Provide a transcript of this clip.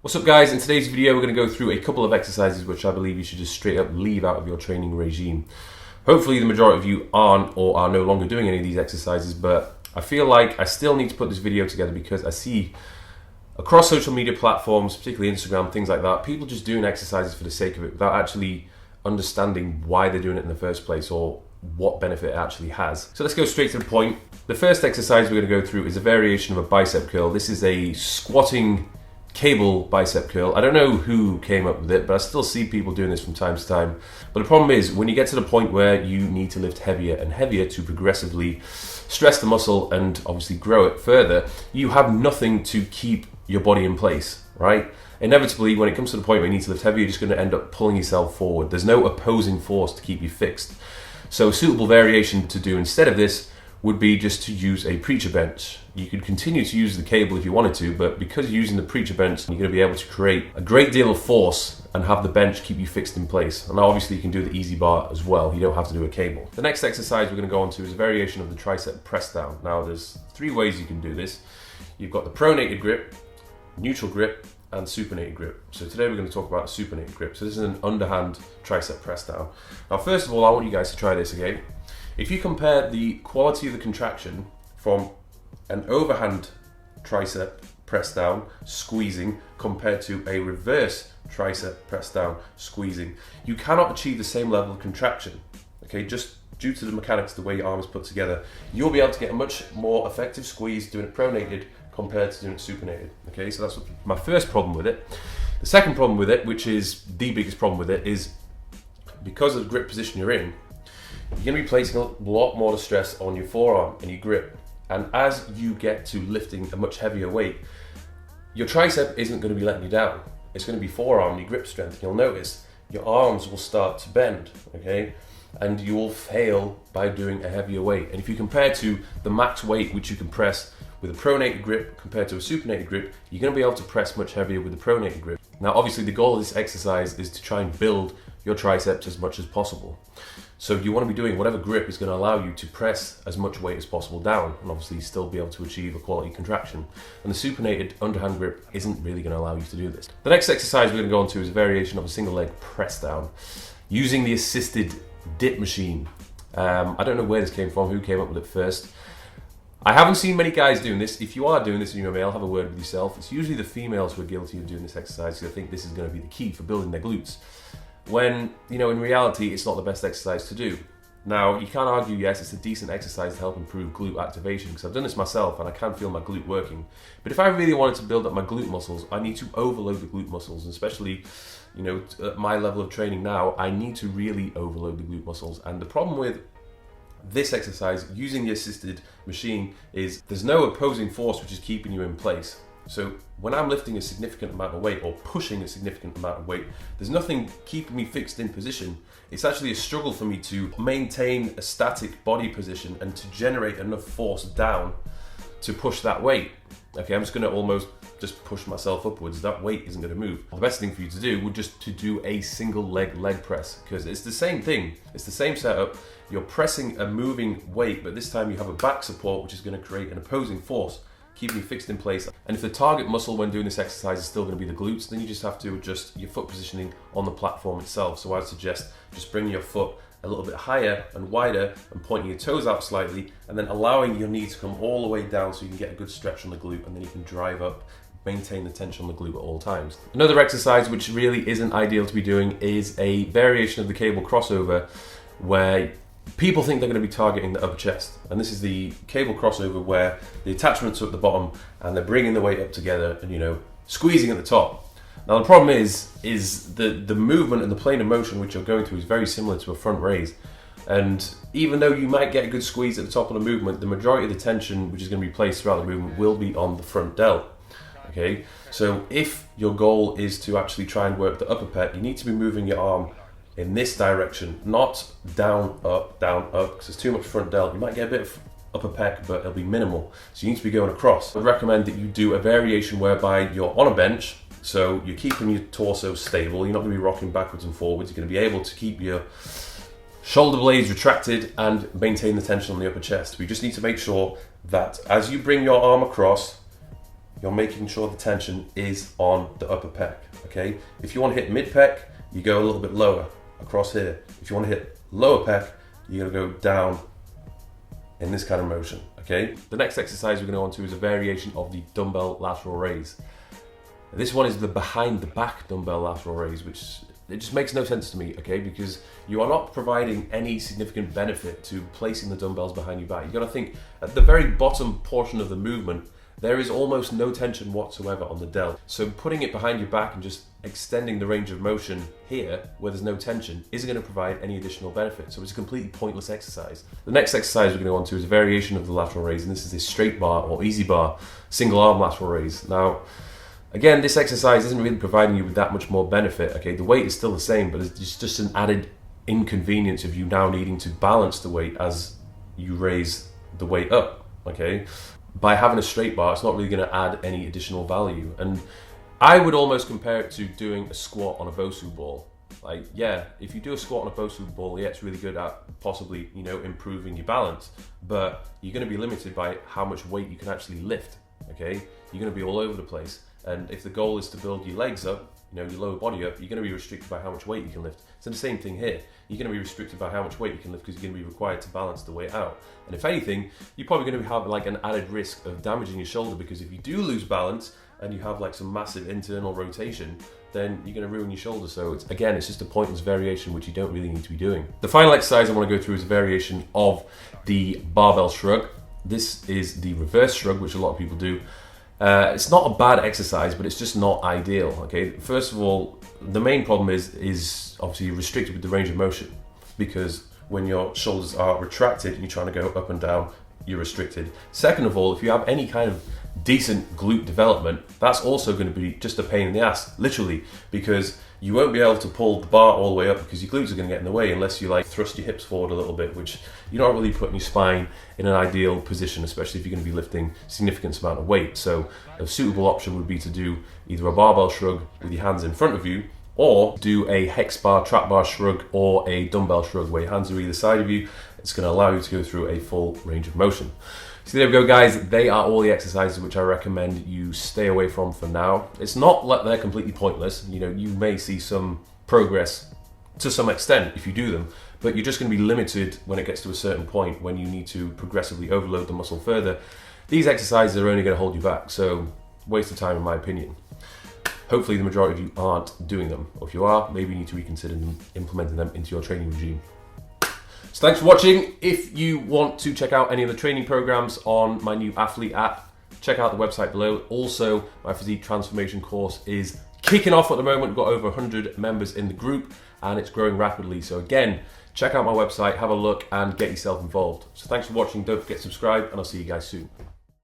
What's up guys, in today's video we're going to go through a couple of exercises which I believe you should just straight up leave out of your training regime. Hopefully the majority of you aren't or are no longer doing any of these exercises, but I feel like I still need to put this video together because I see across social media platforms, particularly Instagram, things like that, people just doing exercises for the sake of it without actually understanding why they're doing it in the first place or what benefit it actually has. So let's go straight to the point. The first exercise we're going to go through is a variation of a bicep curl. This is a squatting cable bicep curl. I don't know who came up with it, but I still see people doing this from time to time. But the problem is when you get to the point where you need to lift heavier and heavier to progressively stress the muscle and obviously grow it further, you have nothing to keep your body in place, right? Inevitably, when it comes to the point where you need to lift heavier, you're just going to end up pulling yourself forward. There's no opposing force to keep you fixed. So a suitable variation to do instead of this would be just to use a preacher bench. You could continue to use the cable if you wanted to, but because you're using the preacher bench, you're going to be able to create a great deal of force and have the bench keep you fixed in place. And now obviously you can do the easy bar as well. You don't have to do a cable. The next exercise we're going to go on to is a variation of the tricep press down. Now there's three ways you can do this. You've got the pronated grip, neutral grip, and supinated grip. So today we're going to talk about a supinated grip. So this is an underhand tricep press down. Now first of all, I want you guys to try this again. If you compare the quality of the contraction from an overhand tricep press down, squeezing, compared to a reverse tricep press down, squeezing, you cannot achieve the same level of contraction, okay, just due to the mechanics, the way your arm is put together. You'll be able to get a much more effective squeeze doing it pronated compared to doing it supinated, okay, so that's my first problem with it. The second problem with it, which is the biggest problem with it, is because of the grip position you're in, you're going to be placing a lot more of the stress on your forearm and your grip. And as you get to lifting a much heavier weight, your tricep isn't going to be letting you down. It's going to be forearm and your grip strength. You'll notice your arms will start to bend, okay? And you will fail by doing a heavier weight. And if you compare to the max weight which you can press with a pronated grip compared to a supinated grip, you're going to be able to press much heavier with the pronated grip. Now obviously the goal of this exercise is to try and build your triceps as much as possible. So you want to be doing whatever grip is going to allow you to press as much weight as possible down and obviously still be able to achieve a quality contraction. And the supinated underhand grip isn't really going to allow you to do this. The next exercise we're going to go on to is a variation of a single leg press down using the assisted dip machine. I don't know where this came from, who came up with it first. I haven't seen many guys doing this. If you are doing this and you're a male, have a word with yourself. It's usually the females who are guilty of doing this exercise because I think this is going to be the key for building their glutes. When, you know, in reality, it's not the best exercise to do. Now, you can't argue, yes, it's a decent exercise to help improve glute activation because I've done this myself and I can feel my glute working. But if I really wanted to build up my glute muscles, I need to overload the glute muscles, and especially, you know, at my level of training now, I need to really overload the glute muscles. And the problem with this exercise using the assisted machine is there's no opposing force which is keeping you in place. So when I'm lifting a significant amount of weight or pushing a significant amount of weight, there's nothing keeping me fixed in position. It's actually a struggle for me to maintain a static body position and to generate enough force down to push that weight. Okay, I'm just going to almost just push myself upwards. That weight isn't going to move. The best thing for you to do would just to do a single leg press, because it's the same thing. It's the same setup. You're pressing a moving weight, but this time you have a back support which is going to create an opposing force, keeping you fixed in place. And if the target muscle when doing this exercise is still going to be the glutes, then you just have to adjust your foot positioning on the platform itself. So I'd suggest just bringing your foot a little bit higher and wider and pointing your toes out slightly, and then allowing your knee to come all the way down so you can get a good stretch on the glute, and then you can drive up, maintain the tension on the glute at all times. Another exercise which really isn't ideal to be doing is a variation of the cable crossover where people think they're going to be targeting the upper chest, and this is the cable crossover where the attachments are at the bottom and they're bringing the weight up together and, you know, squeezing at the top. Now the problem is the movement and the plane of motion which you're going through is very similar to a front raise, and even though you might get a good squeeze at the top of the movement, the majority of the tension which is going to be placed throughout the movement will be on the front delt. Okay, so if your goal is to actually try and work the upper pec, you need to be moving your arm in this direction, not down, up, because there's too much front delt. You might get a bit of upper pec, but it'll be minimal. So you need to be going across. I would recommend that you do a variation whereby you're on a bench, so you're keeping your torso stable. You're not going to be rocking backwards and forwards. You're going to be able to keep your shoulder blades retracted and maintain the tension on the upper chest. We just need to make sure that as you bring your arm across, you're making sure the tension is on the upper pec, okay? If you want to hit mid pec, you go a little bit lower across here. If you want to hit lower pec, you're going to go down in this kind of motion, okay? The next exercise we're going to go on to is a variation of the dumbbell lateral raise. This one is the behind the back dumbbell lateral raise, which it just makes no sense to me, okay? Because you are not providing any significant benefit to placing the dumbbells behind your back. You've got to think, at the very bottom portion of the movement, there is almost no tension whatsoever on the delt. So putting it behind your back and just extending the range of motion here, where there's no tension, isn't going to provide any additional benefit. So it's a completely pointless exercise. The next exercise we're going to go on to is a variation of the lateral raise, and this is a straight bar or easy bar, single arm lateral raise. Now, again, this exercise isn't really providing you with that much more benefit, okay? The weight is still the same, but it's just an added inconvenience of you now needing to balance the weight as you raise the weight up, okay? By having a straight bar, it's not really going to add any additional value. And I would almost compare it to doing a squat on a Bosu ball. Like, yeah, if you do a squat on a Bosu ball, yeah, it's really good at possibly, improving your balance, but you're going to be limited by how much weight you can actually lift, okay? You're going to be all over the place. And if the goal is to build your legs up, your lower body up, you're going to be restricted by how much weight you can lift. So the same thing here. You're going to be restricted by how much weight you can lift because you're going to be required to balance the weight out. And if anything, you're probably going to have like an added risk of damaging your shoulder, because if you do lose balance and you have like some massive internal rotation, then you're going to ruin your shoulder. So it's just a pointless variation which you don't really need to be doing. The final exercise I want to go through is a variation of the barbell shrug. This is the reverse shrug, which a lot of people do. It's not a bad exercise, but it's just not ideal, okay? First of all, the main problem is obviously you're restricted with the range of motion, because when your shoulders are retracted and you're trying to go up and down, you're restricted. Second of all, if you have any kind of decent glute development, that's also going to be just a pain in the ass, literally, because you won't be able to pull the bar all the way up because your glutes are going to get in the way unless you like thrust your hips forward a little bit, which you're not really putting your spine in an ideal position, especially if you're going to be lifting significant amount of weight. So a suitable option would be to do either a barbell shrug with your hands in front of you, or do a hex bar, trap bar shrug, or a dumbbell shrug where your hands are either side of you. It's going to allow you to go through a full range of motion. So there we go, guys. They are all the exercises which I recommend you stay away from for now. It's not like they're completely pointless. You may see some progress to some extent if you do them, but you're just going to be limited when it gets to a certain point when you need to progressively overload the muscle further. These exercises are only going to hold you back, so waste of time in my opinion. Hopefully the majority of you aren't doing them, or if you are, maybe you need to reconsider implementing them into your training regime. So thanks for watching. If you want to check out any of the training programs on my new Athlete app, check out the website below. Also, my physique transformation course is kicking off at the moment. We've got over 100 members in the group and it's growing rapidly. So again, check out my website, have a look and get yourself involved. So thanks for watching. Don't forget to subscribe and I'll see you guys soon.